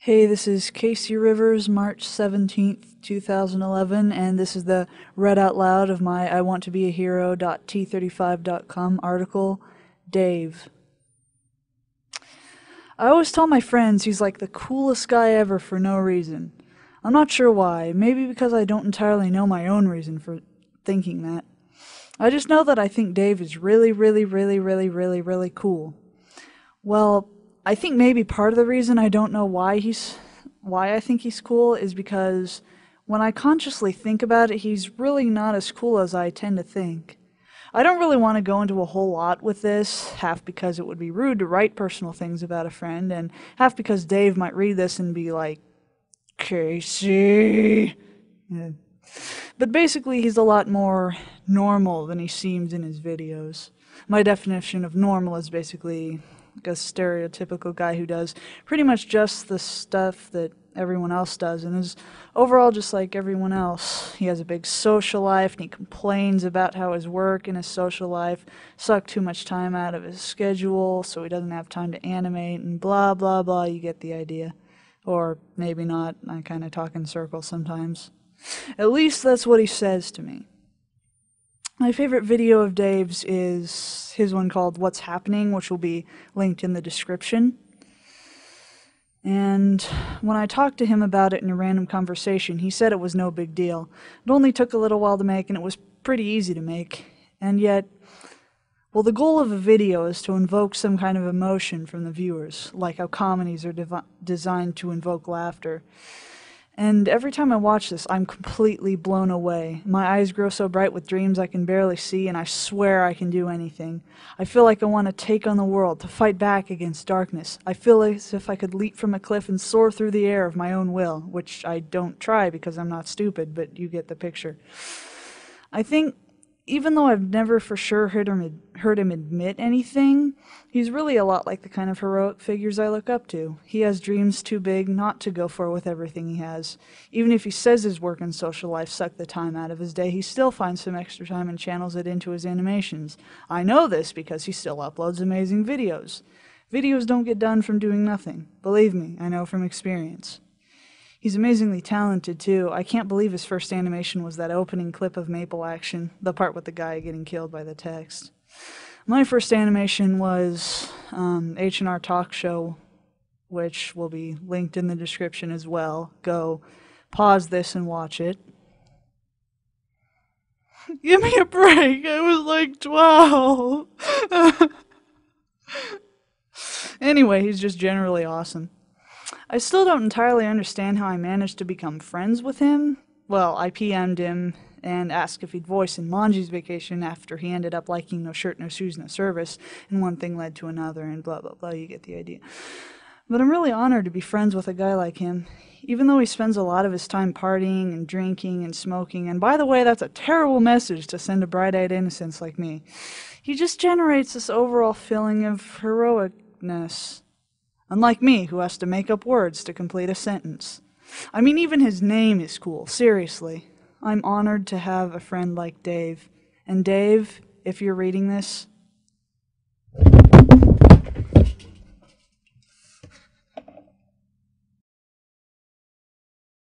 Hey, this is Casey Rivers, March 17th, 2011, and this is the Read Out Loud of my I Want to Be a Hero.t35.com article, Dave. I always tell my friends he's like the coolest guy ever for no reason. I'm not sure why, maybe because I don't entirely know my own reason for thinking that. I just know that I think Dave is really cool. Well, I think maybe part of the reason I don't know why I think he's cool is because when I consciously think about it, he's really not as cool as I tend to think. I don't really want to go into a whole lot with this, half because it would be rude to write personal things about a friend, and half because Dave might read this and be like, Casey. Yeah. But basically, he's a lot more normal than he seems in his videos. My definition of normal is basically like a stereotypical guy who does pretty much just the stuff that everyone else does and is overall just like everyone else. He has a big social life and he complains about how his work and his social life suck too much time out of his schedule, so he doesn't have time to animate and blah blah blah. You get the idea. Or maybe not. I kind of talk in circles sometimes. At least that's what he says to me. My favorite video of Dave's is his one called What's Happening, which will be linked in the description. And when I talked to him about it in a random conversation, he said it was no big deal. It only took a little while to make, and it was pretty easy to make. And yet, well, the goal of a video is to invoke some kind of emotion from the viewers, like how comedies are designed to invoke laughter. And every time I watch this, I'm completely blown away. My eyes grow so bright with dreams I can barely see, and I swear I can do anything. I feel like I want to take on the world, to fight back against darkness. I feel as if I could leap from a cliff and soar through the air of my own will, which I don't try because I'm not stupid, but you get the picture. I think, even though I've never for sure heard him admit anything, he's really a lot like the kind of heroic figures I look up to. He has dreams too big not to go for with everything he has. Even if he says his work and social life suck the time out of his day, he still finds some extra time and channels it into his animations. I know this because he still uploads amazing videos. Videos don't get done from doing nothing. Believe me, I know from experience. He's amazingly talented, too. I can't believe his first animation was that opening clip of Maple Action, the part with the guy getting killed by the text. My first animation was H&R Talk Show, which will be linked in the description as well. Go pause this and watch it. Give me a break. I was like 12. Anyway, he's just generally awesome. I still don't entirely understand how I managed to become friends with him. Well, I PM'd him and asked if he'd voice in Manji's Vacation after he ended up liking No Shirt, No Shoes, No Service, and one thing led to another, and blah blah blah, you get the idea. But I'm really honored to be friends with a guy like him, even though he spends a lot of his time partying and drinking and smoking, and by the way, that's a terrible message to send to bright-eyed innocents like me. He just generates this overall feeling of heroicness. Unlike me, who has to make up words to complete a sentence. I mean, even his name is cool, seriously. I'm honored to have a friend like Dave. And Dave, if you're reading this,